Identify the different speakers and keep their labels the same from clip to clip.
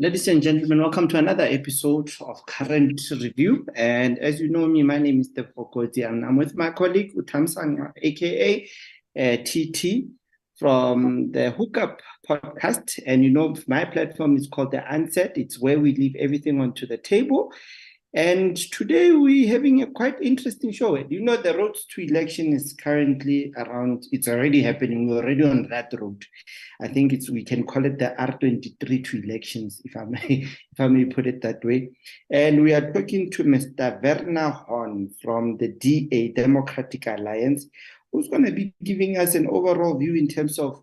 Speaker 1: Ladies and gentlemen, welcome to another episode of Current Review. And as you know me, my name is Tebogo, and I'm with my colleague Thamsanqa, aka TT, from the Hookup Podcast. And you know, my platform is called the Unsaid. It's where we leave everything onto the table. And today we're having a quite interesting show. You know, the road to election is currently around, it's already happening. We're already on that road. I think we can call it the R23 to elections, if I may put it that way. And we are talking to Mr. Werner Horn from the DA, Democratic Alliance, who's going to be giving us an overall view in terms of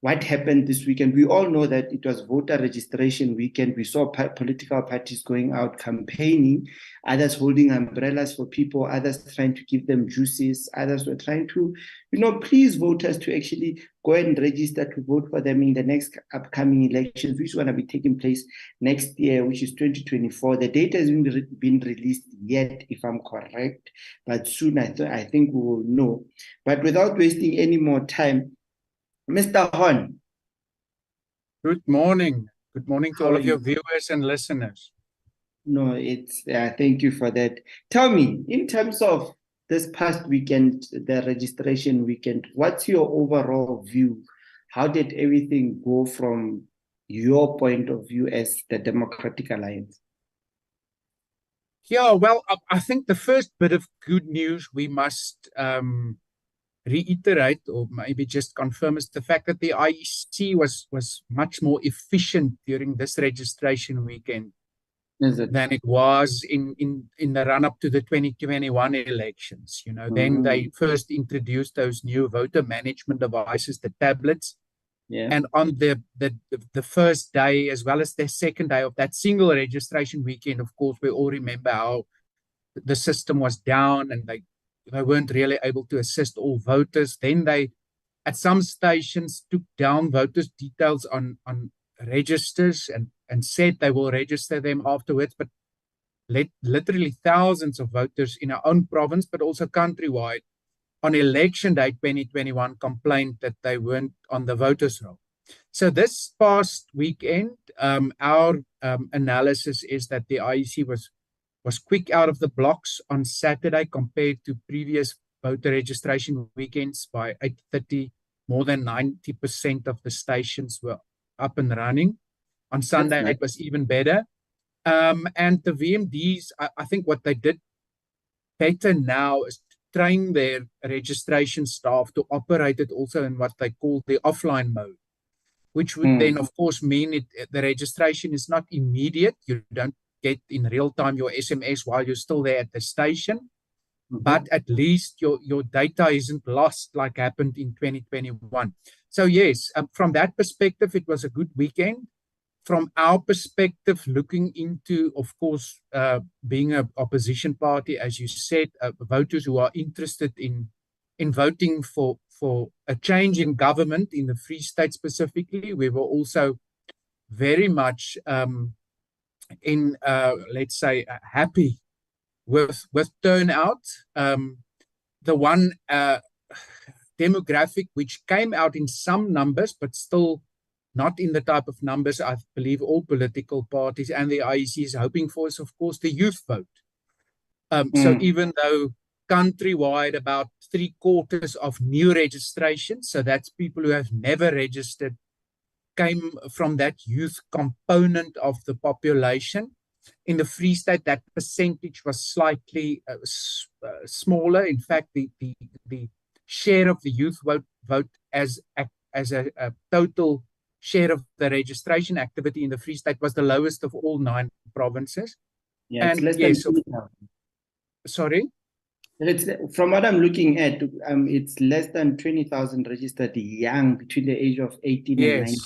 Speaker 1: what happened this weekend. We all know that it was voter registration weekend. We saw political parties going out campaigning, others holding umbrellas for people, others trying to give them juices, others were trying to, please voters to actually go and register to vote for them in the next upcoming elections, which is going to be taking place next year, which is 2024. The date hasn't been released yet, if I'm correct, but soon I think we will know. But without wasting any more time, Mr. Horn.
Speaker 2: Good morning. Good morning to all of your viewers and listeners.
Speaker 1: No, thank you for that. Tell me, in terms of this past weekend, the registration weekend, what's your overall view? How did everything go from your point of view as the Democratic Alliance?
Speaker 2: Yeah, well, I think the first bit of good news we must reiterate or maybe just confirm is the fact that the IEC was much more efficient during this registration weekend than it was in the run-up to the 2021 elections. Then they first introduced those new voter management devices, the tablets. Yeah. And on the first day, as well as the second day of that single registration weekend, of course, we all remember how the system was down and they weren't really able to assist all voters. Then they, at some stations, took down voters' details on registers and said they will register them afterwards. But literally thousands of voters in our own province, but also countrywide, on election day 2021 complained that they weren't on the voters' roll. So this past weekend, our analysis is that the IEC was quick out of the blocks on Saturday compared to previous voter registration weekends. By 8:30, more than 90% of the stations were up and running. On Sunday, it was even better. And the VMDs, I think what they did better now is to train their registration staff to operate it also in what they call the offline mode, which would then, of course, mean the registration is not immediate. You don't get in real time your SMS while you're still there at the station, but at least your data isn't lost like happened in 2021. So yes, from that perspective, it was a good weekend. From our perspective, looking into, of course, being an opposition party, as you said, voters who are interested in voting for a change in government in the Free State specifically, we were also very much let's say, happy with turnout. The one demographic which came out in some numbers, but still not in the type of numbers I believe all political parties and the IEC is hoping for, is, of course, the youth vote. So even though countrywide about 3/4 of new registrations, so that's people who have never registered, came from that youth component of the population. In the Free State, that percentage was slightly smaller. In fact, the share of the youth vote as a total share of the registration activity in the Free State was the lowest of all 9 provinces.
Speaker 1: Yeah, it's less than 20,000.
Speaker 2: Sorry?
Speaker 1: From what I'm looking at, it's less than 20,000 registered young between the age of 18 and 19.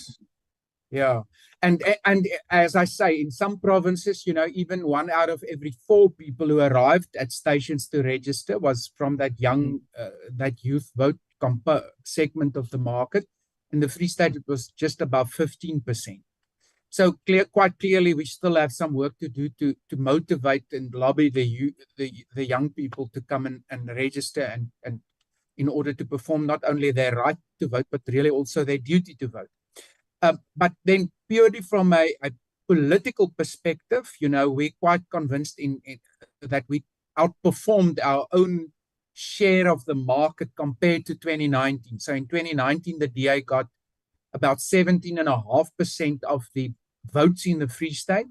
Speaker 2: Yeah. And as I say, in some provinces, even 1 out of every 4 people who arrived at stations to register was from that young, that youth vote segment of the market. In the Free State, it was just about 15%. So quite clearly, we still have some work to do to motivate and lobby the young people to come and register and in order to perform not only their right to vote, but really also their duty to vote. But then purely from a political perspective, we're quite convinced that we outperformed our own share of the market compared to 2019. So in 2019, the DA got about 17.5% of the votes in the Free State.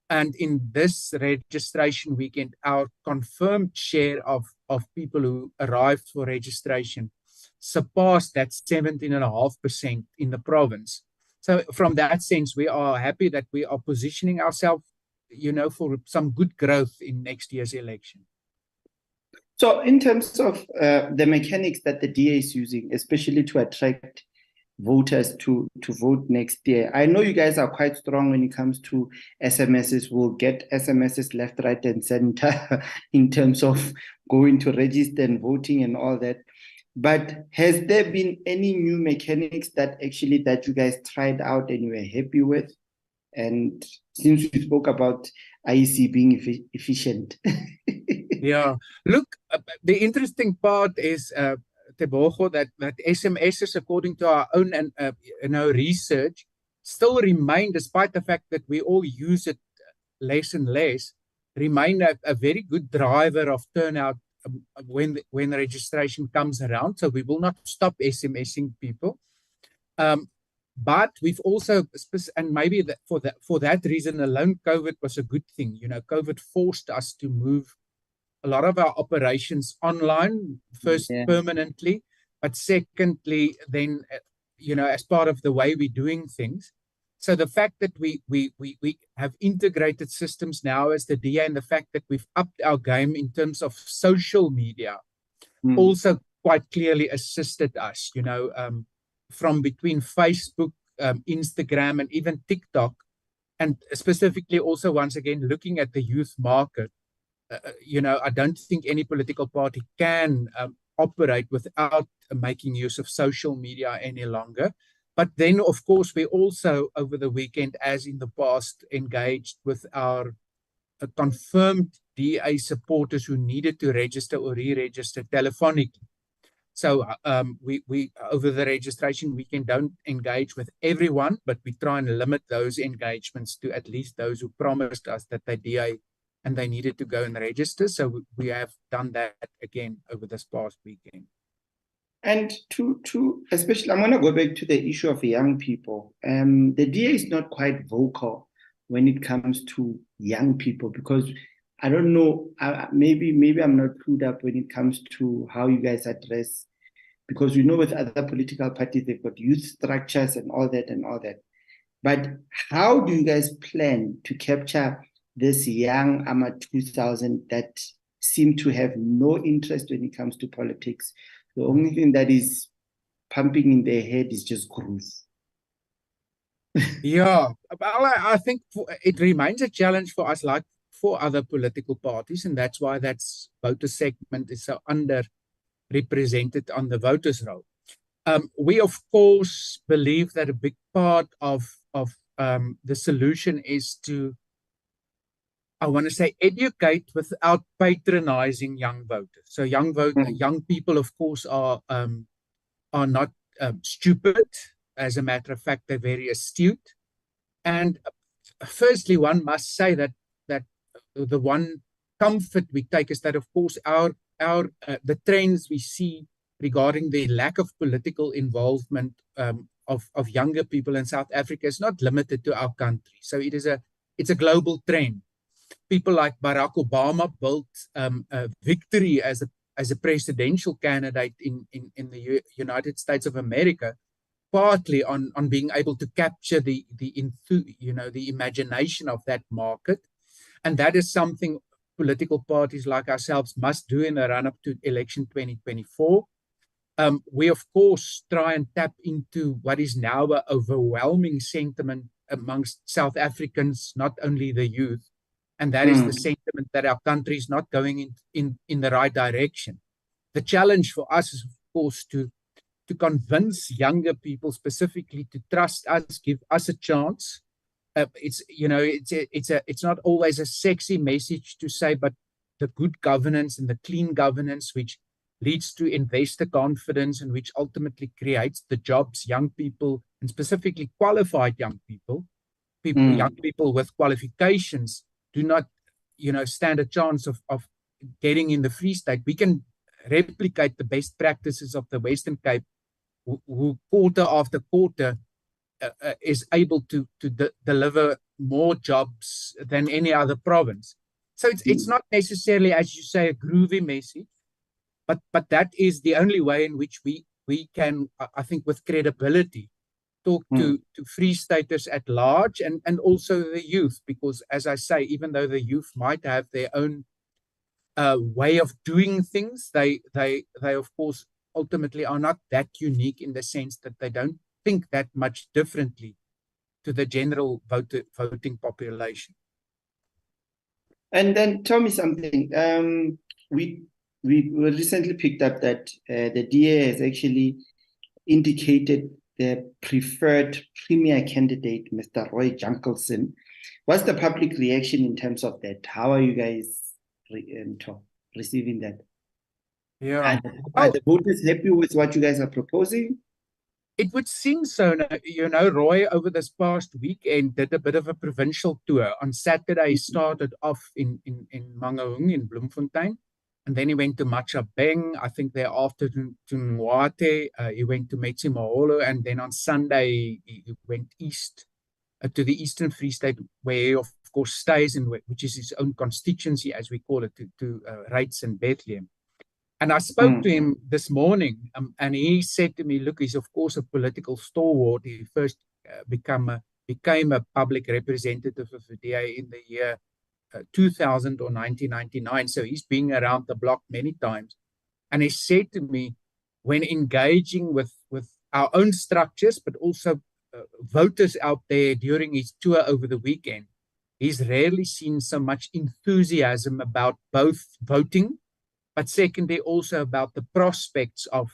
Speaker 2: And in this registration weekend, our confirmed share of people who arrived for registration surpassed that 17.5% in the province. So from that sense, we are happy that we are positioning ourselves, for some good growth in next year's election.
Speaker 1: So in terms of the mechanics that the DA is using, especially to attract voters to vote next year, I know you guys are quite strong when it comes to SMSs. We'll get SMSs left, right, and center in terms of going to register and voting and all that. But has there been any new mechanics that you guys tried out and you were happy with? And since we spoke about IEC being efficient.
Speaker 2: Yeah, look, the interesting part is, Tebogo, that SMSs, according to our own research, still remain, despite the fact that we all use it less and less, remain a very good driver of turnout when the registration comes around. So we will not stop SMSing people. But we've also, and maybe for that reason alone, COVID was a good thing. COVID forced us to move a lot of our operations online, first permanently, but secondly, then, as part of the way we're doing things. So the fact that we have integrated systems now as the DA, and the fact that we've upped our game in terms of social media also quite clearly assisted us, from between Facebook, Instagram, and even TikTok, and specifically also, once again, looking at the youth market. I don't think any political party can operate without making use of social media any longer. But then, of course, we also, over the weekend, as in the past, engaged with our confirmed DA supporters who needed to register or re-register telephonically. So we over the registration weekend don't engage with everyone, but we try and limit those engagements to at least those who promised us that they're DA and they needed to go and register. So we have done that again over this past weekend.
Speaker 1: And to especially, I'm going to go back to the issue of young people. The DA is not quite vocal when it comes to young people, because I don't know, maybe I'm not clued up when it comes to how you guys address, because we know with other political parties, they've got youth structures and all that. But how do you guys plan to capture this young AMA 2000 that seem to have no interest when it comes to politics? The only thing that is pumping in their head is just groove.
Speaker 2: Yeah, well, I think it remains a challenge for us, like for other political parties, and that's why that voter segment is so underrepresented on the voters' roll. We, of course, believe that a big part of the solution is to, I want to say, educate without patronizing young voters. So young people, of course, are not stupid. As a matter of fact, they're very astute. And firstly, one must say that the one comfort we take is that, of course, the trends we see regarding the lack of political involvement of younger people in South Africa is not limited to our country. So it's a global trend. People like Barack Obama built victory as a presidential candidate in the United States of America, partly on being able to capture the imagination of that market. And that is something political parties like ourselves must do in the run-up to election 2024. We, of course, try and tap into what is now an overwhelming sentiment amongst South Africans, not only the youth, and that is the sentiment that our country is not going in the right direction. The challenge for us is, of course, to convince younger people specifically to trust us, give us a chance. It's not always a sexy message to say, but the good governance and the clean governance, which leads to investor confidence and which ultimately creates the jobs young people, and specifically qualified young people young people with qualifications do not, stand a chance of getting in the Free State. We can replicate the best practices of the Western Cape, who quarter after quarter is able to deliver more jobs than any other province. So it's not necessarily, as you say, a groovy message, but that is the only way in which we can, I think, with credibility, talk to Free Staters at large and also the youth, because, as I say, even though the youth might have their own way of doing things, they of course ultimately are not that unique in the sense that they don't think that much differently to the general voting population.
Speaker 1: And then tell me something. We recently picked up that the DA has actually indicated their preferred premier candidate, Mr. Roy Jankelson. What's the public reaction in terms of that? How are you guys receiving that?
Speaker 2: Yeah.
Speaker 1: Are the voters happy with what you guys are proposing?
Speaker 2: It would seem so. Roy, over this past weekend, did a bit of a provincial tour. On Saturday, he started off in Mangaung, in Bloemfontein, and then he went to Machabeng, I think thereafter to Nwate, he went to Metsimaholo, and then on Sunday, he went east to the Eastern Free State, where he, of course, stays in, which is his own constituency, as we call it, to Reitz and Bethlehem. And I spoke to him this morning, and he said to me, look, he's of course a political stalwart. He first became a public representative of the DA in the year 2000 or 1999. So he's been around the block many times. And he said to me, when engaging with our own structures, but also voters out there during his tour over the weekend, he's rarely seen so much enthusiasm about both voting, but secondly, also about the prospects of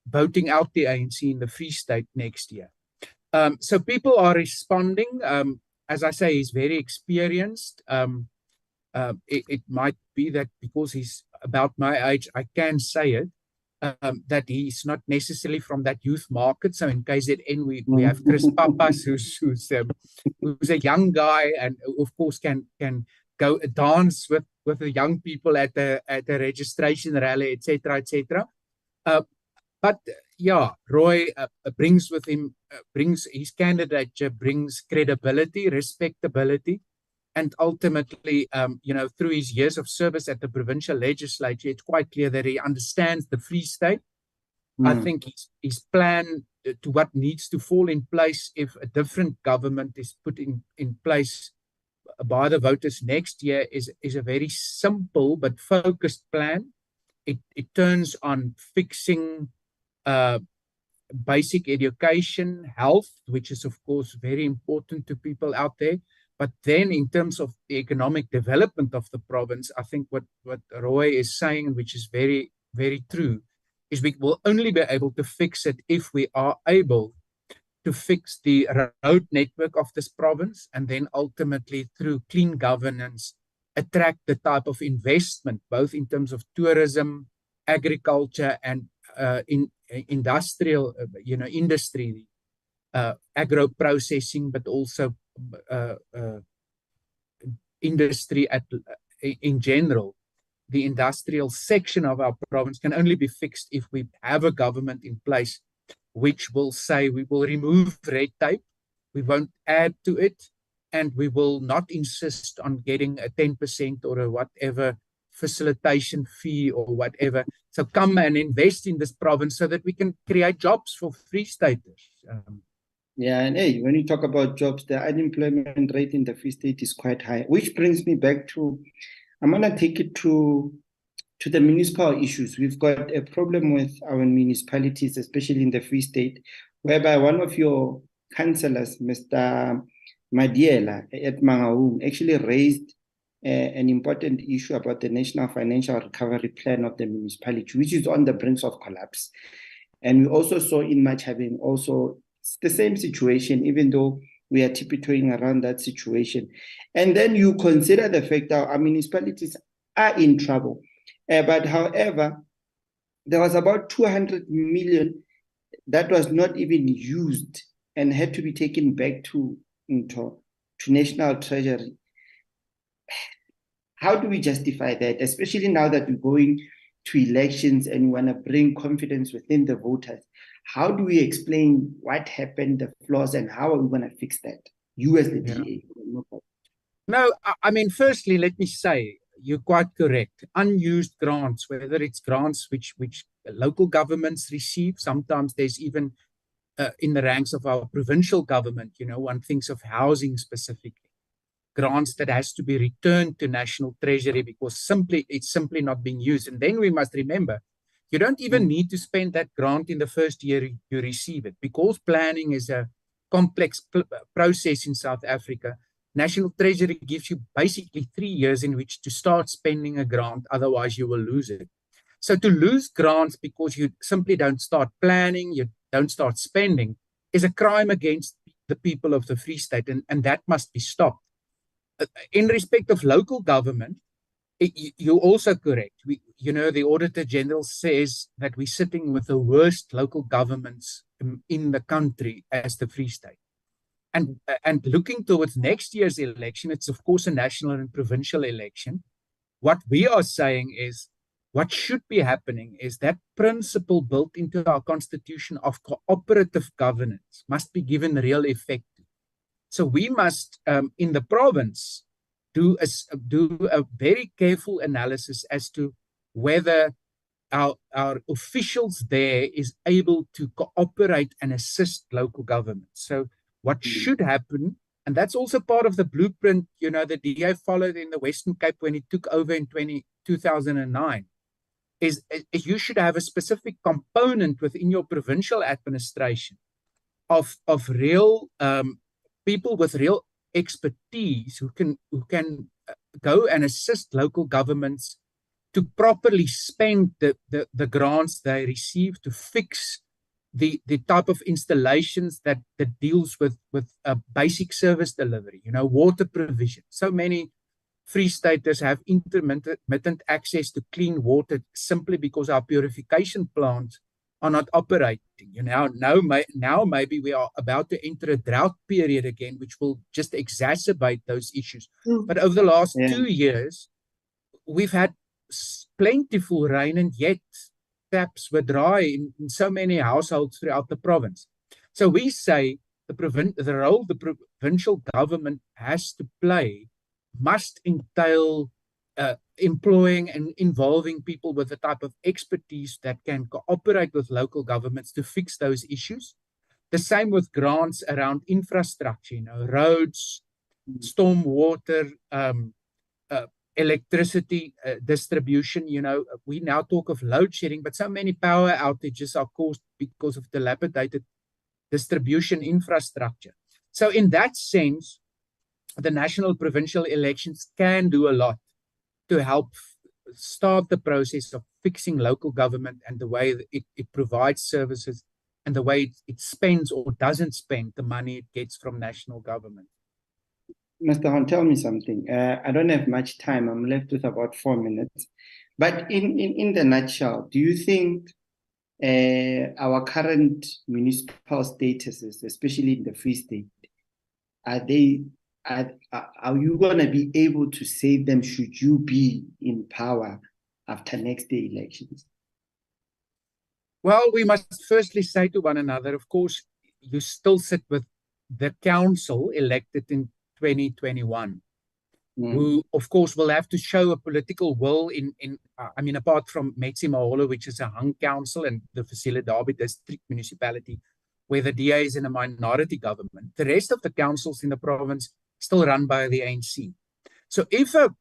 Speaker 2: voting out the ANC in the Free State next year. So people are responding. As I say, he's very experienced. It might be that because he's about my age, I can say it, that he's not necessarily from that youth market. So in KZN, we have Chris Papas, who's a young guy, and of course can go dance with the young people at the registration rally, etc., etc. But yeah, Roy brings with him, brings his candidature, brings credibility, respectability, and ultimately, through his years of service at the provincial legislature, it's quite clear that he understands the Free State. I think his plan to what needs to fall in place if a different government is put in place by the voters next year is a very simple but focused plan. It turns on fixing basic education, health, which is of course very important to people out there. But then in terms of the economic development of the province, I think what Roy is saying, which is very, very true, is we will only be able to fix it if we are able to fix the road network of this province, and then ultimately through clean governance, attract the type of investment, both in terms of tourism, agriculture, and industrial, industry, agro processing, but also industry in general. The industrial section of our province can only be fixed if we have a government in place which will say we will remove red tape, we won't add to it, and we will not insist on getting a 10% or a whatever facilitation fee or whatever. So come and invest in this province so that we can create jobs for Free Staters.
Speaker 1: Yeah, and hey, when you talk about jobs, the unemployment rate in the Free State is quite high, which brings me back to, I'm going to take it to the municipal issues. We've got a problem with our municipalities, especially in the Free State, whereby one of your councillors, Mr. Madiela at Mangaung, actually raised an important issue about the National Financial Recovery Plan of the municipality, which is on the brink of collapse. And we also saw in Machabeng also the same situation, even though we are tiptoeing around that situation. And then you consider the fact that our municipalities are in trouble. But however, there was about 200 million that was not even used and had to be taken back to to National Treasury. How do we justify that, especially now that we're going to elections and we want to bring confidence within the voters? How do we explain what happened, the flaws, and how are we going to fix that? You as the DA.
Speaker 2: No, I mean, firstly, let me say, you're quite correct. Unused grants, whether it's grants which local governments receive, sometimes there's even in the ranks of our provincial government, one thinks of housing specifically, grants that has to be returned to National Treasury because it's simply not being used. And then we must remember, you don't even need to spend that grant in the first year you receive it, because planning is a complex process in South Africa. National Treasury gives you basically 3 years in which to start spending a grant, otherwise you will lose it. So to lose grants because you simply don't start planning, you don't start spending, is a crime against the people of the Free State, and that must be stopped. In respect of local government, you're also correct. The Auditor General says that we're sitting with the worst local governments in the country as the Free State. And looking towards next year's election, it's of course a national and provincial election. What we are saying is, what should be happening is that principle built into our constitution of cooperative governance must be given real effect. So we must, in the province, do a very careful analysis as to whether our officials there is able to cooperate and assist local governments. So what should happen, and that's also part of the blueprint, the DA followed in the Western Cape when it took over in 2009, is you should have a specific component within your provincial administration of real people with real expertise who can go and assist local governments to properly spend the grants they receive, to fix the type of installations that deals with basic service delivery, water provision. So many Free Staters have intermittent access to clean water simply because our purification plants are not operating. Now maybe we are about to enter a drought period again, which will just exacerbate those issues. But over the last 2 years, we've had plentiful rain, and yet taps were dry in so many households throughout the province. So we say the role the provincial government has to play must entail employing and involving people with the type of expertise that can cooperate with local governments to fix those issues. The same with grants around infrastructure, roads, storm water, electricity distribution. We now talk of load shedding, but so many power outages are caused because of dilapidated distribution infrastructure. So in that sense, the national provincial elections can do a lot to help start the process of fixing local government and the way it provides services and the way it spends or doesn't spend the money it gets from national government.
Speaker 1: Mr. Hon, tell me something. I don't have much time. I'm left with about 4 minutes. But in the nutshell, do you think our current municipal statuses, especially in the Free State, are you going to be able to save them should you be in power after next day elections?
Speaker 2: Well, we must firstly say to one another, of course, you still sit with the council elected in 2021, who, of course, will have to show a political will apart from Metsi Maholo, which is a hung council, and the Vosile Dabi district municipality, where the DA is in a minority government. The rest of the councils in the province still run by the ANC. So if an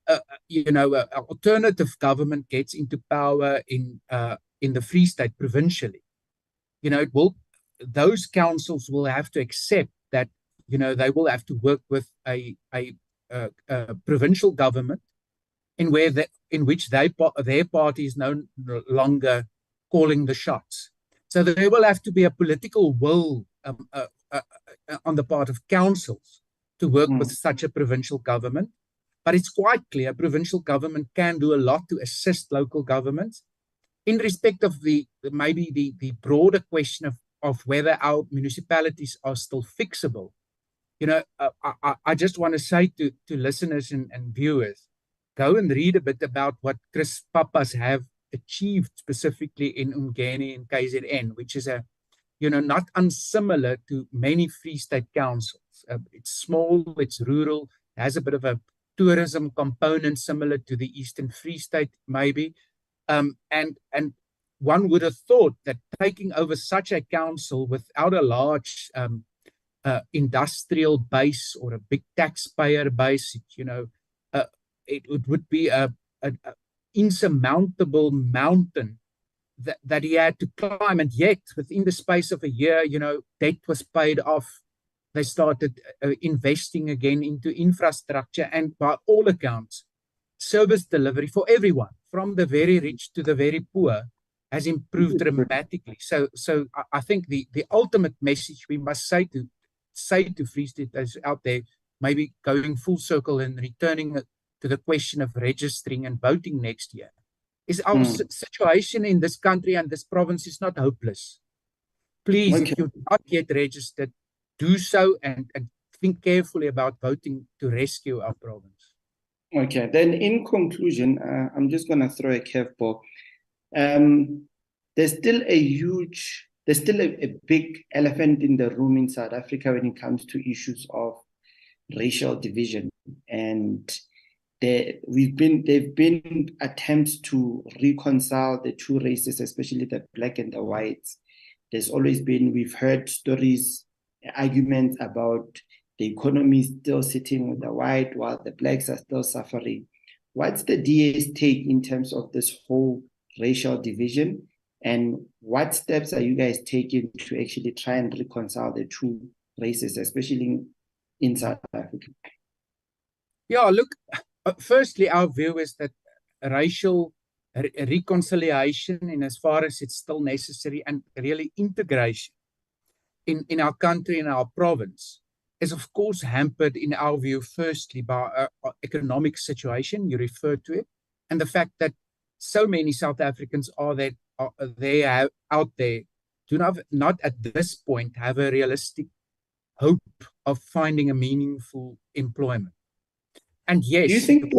Speaker 2: alternative government gets into power in the Free State provincially, those councils will have to accept that they will have to work with a provincial government in which their party is no longer calling the shots. So there will have to be a political will on the part of councils to work with such a provincial government. But it's quite clear provincial government can do a lot to assist local governments. In respect of the broader question of whether our municipalities are still fixable, I just want to say to listeners and viewers, go and read a bit about what Chris Pappas have achieved specifically in Umgeni and KZN, which is not unsimilar to many Free State councils. It's small, it's rural, has a bit of a tourism component similar to the Eastern Free State, maybe. And one would have thought that taking over such a council without a large industrial base or a big taxpayer base, it would be a insurmountable mountain that he had to climb. And yet, within the space of a year, debt was paid off. They started investing again into infrastructure, and by all accounts, service delivery for everyone, from the very rich to the very poor, has improved dramatically. So I think the ultimate message we must say to Free Staters out there, maybe going full circle and returning to the question of registering and voting next year, is our situation in this country and this province is not hopeless. Please, if you're not yet registered, do so and think carefully about voting to rescue our province.
Speaker 1: Okay, then in conclusion, I'm just going to throw a curveball. There's still a big elephant in the room in South Africa when it comes to issues of racial division. And there've been attempts to reconcile the two races, especially the black and the whites. We've heard stories, arguments about the economy still sitting with the white while the blacks are still suffering. What's the DA's take in terms of this whole racial division? And what steps are you guys taking to actually try and reconcile the two races, especially in South Africa?
Speaker 2: Yeah, look, firstly, our view is that racial reconciliation, in as far as it's still necessary, and really integration in our country, in our province, is of course hampered, in our view, firstly by our economic situation, you referred to it, and the fact that so many South Africans out there do not at this point have a realistic hope of finding a meaningful employment. And yes,
Speaker 1: do you think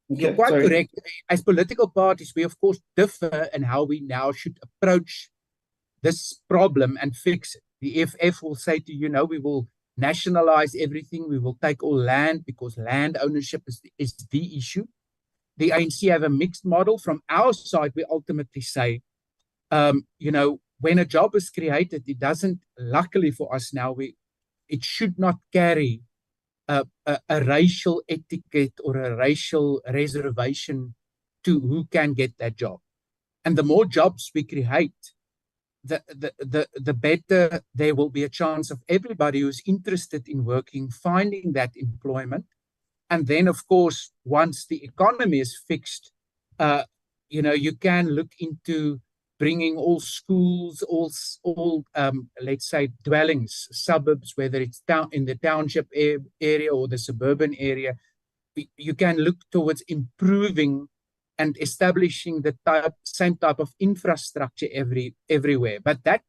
Speaker 2: you're quite correct. As political parties, we of course differ in how we now should approach this problem and fix it. The EFF will say to you, we will nationalize everything. We will take all land because land ownership is the issue. The ANC have a mixed model. From our side, we ultimately say, when a job is created, it doesn't, luckily for us now, it should not carry a racial etiquette or a racial reservation to who can get that job. And the more jobs we create, the better there will be a chance of everybody who's interested in working, finding that employment. And then, of course, once the economy is fixed, you can look into bringing all schools, all let's say, dwellings, suburbs, whether it's in the township area or the suburban area. You can look towards improving and establishing the same type of infrastructure everywhere. But that,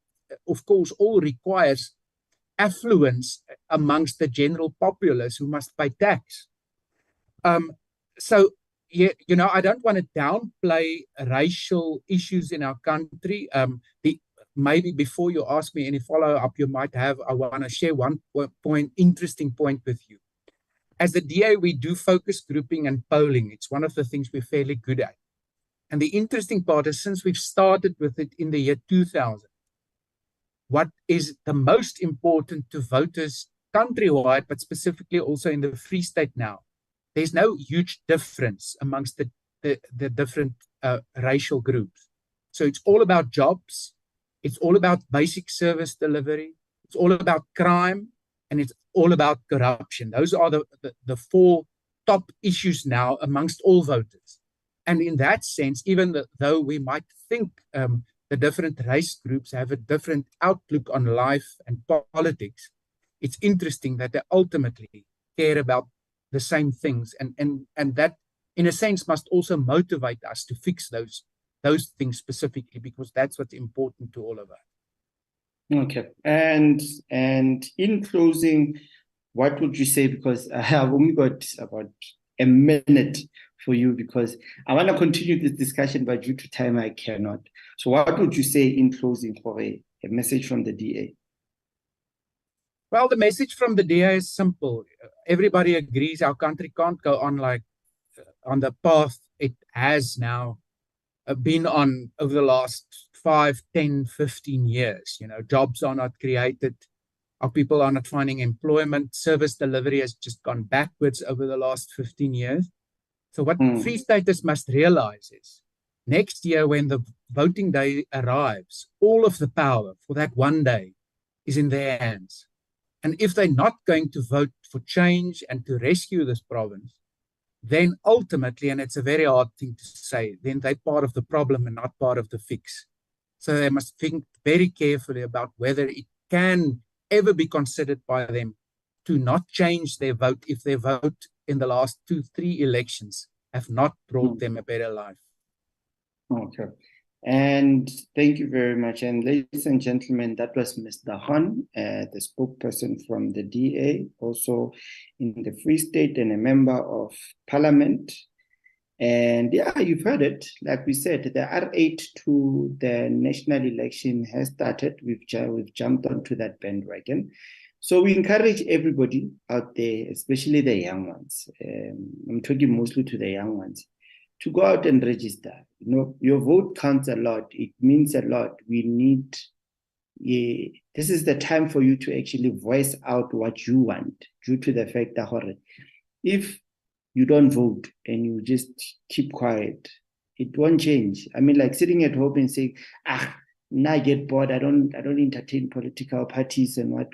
Speaker 2: of course, all requires affluence amongst the general populace who must pay tax. So, I don't want to downplay racial issues in our country. Maybe before you ask me any follow-up you might have, I want to share one interesting point with you. As the DA, we do focus grouping and polling. It's one of the things we're fairly good at. And the interesting part is, since we've started with it in the year 2000, what is the most important to voters countrywide, but specifically also in the Free State now, there's no huge difference amongst the different racial groups. So it's all about jobs, it's all about basic service delivery, it's all about crime, and it's all about corruption. Those are the four top issues now amongst all voters. And in that sense, even though we might think the different race groups have a different outlook on life and politics, it's interesting that they ultimately care about the same things, and that, in a sense, must also motivate us to fix those things specifically, because that's what's important to all of us.
Speaker 1: Okay. And in closing, what would you say? Because I have only got about a minute for you, because I want to continue this discussion, but due to time, I cannot. So what would you say in closing for a message from the DA?
Speaker 2: Well, the message from the DA is simple. Everybody agrees our country can't go on like on the path it has now been on over the last 5, 10, 15 years. Jobs are not created. Our people are not finding employment. Service delivery has just gone backwards over the last 15 years. So what Free Staters must realize is next year when the voting day arrives, all of the power for that one day is in their hands. And if they're not going to vote for change and to rescue this province, then ultimately, and it's a very hard thing to say, then they're part of the problem and not part of the fix. So they must think very carefully about whether it can ever be considered by them to not change their vote if their vote in the last 2, 3 elections have not brought them a better life.
Speaker 1: Okay. And thank you very much. And ladies and gentlemen, that was Mr. Han, the spokesperson from the DA, also in the Free State and a member of Parliament. And yeah, you've heard it. Like we said, the R8 to the national election has started. We've jumped onto that bandwagon. So we encourage everybody out there, especially the young ones. I'm talking mostly to the young ones, to go out and register. Your vote counts a lot. It means a lot. This is the time for you to actually voice out what you want, due to the fact that if you don't vote and you just keep quiet, it won't change. I mean, like sitting at home and saying, now I get bored, I don't entertain political parties and what.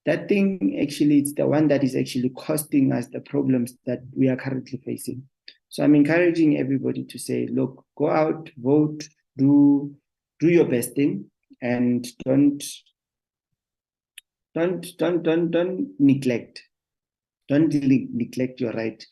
Speaker 1: That thing actually, it's the one that is actually costing us the problems that we are currently facing. So I'm encouraging everybody to say, look, go out, vote, do your best thing, and don't neglect. Don't neglect your right.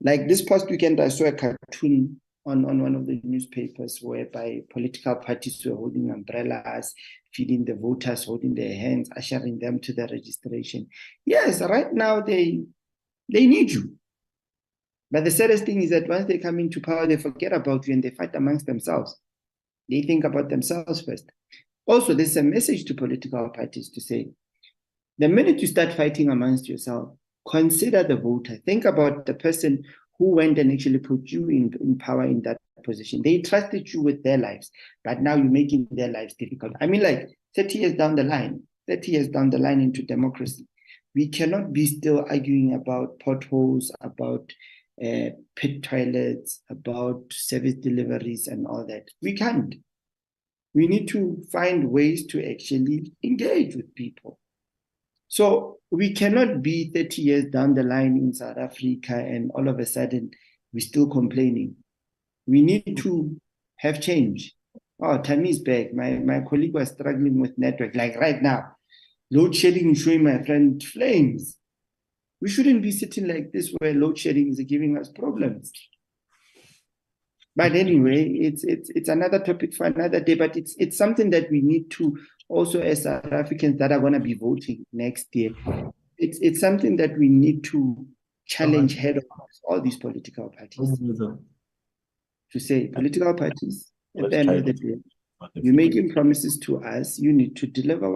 Speaker 1: Like this past weekend, I saw a cartoon on one of the newspapers whereby political parties were holding umbrellas, feeding the voters, holding their hands, ushering them to the registration. Yes, right now they need you. But the saddest thing is that once they come into power, they forget about you and they fight amongst themselves. They think about themselves first. Also, there's a message to political parties to say, the minute you start fighting amongst yourself, consider the voter. Think about the person who went and actually put you in power in that position. They trusted you with their lives, but now you're making their lives difficult. I mean, like 30 years down the line into democracy, we cannot be still arguing about potholes, about pit toilets, about service deliveries and all that. We can't. We need to find ways to actually engage with people. So we cannot be 30 years down the line in South Africa and all of a sudden we're still complaining. We need to have change. Oh, Tammy is back. My colleague was struggling with network. Like right now, load shedding is showing my friend flames. We shouldn't be sitting like this where load shedding is giving us problems. But anyway, it's another topic for another day. But it's something that we need to also, as South Africans that are going to be voting next year, it's something that we need to challenge head on all these political parties. To say, political parties, at the end of the day, you're making promises to us, you need to deliver what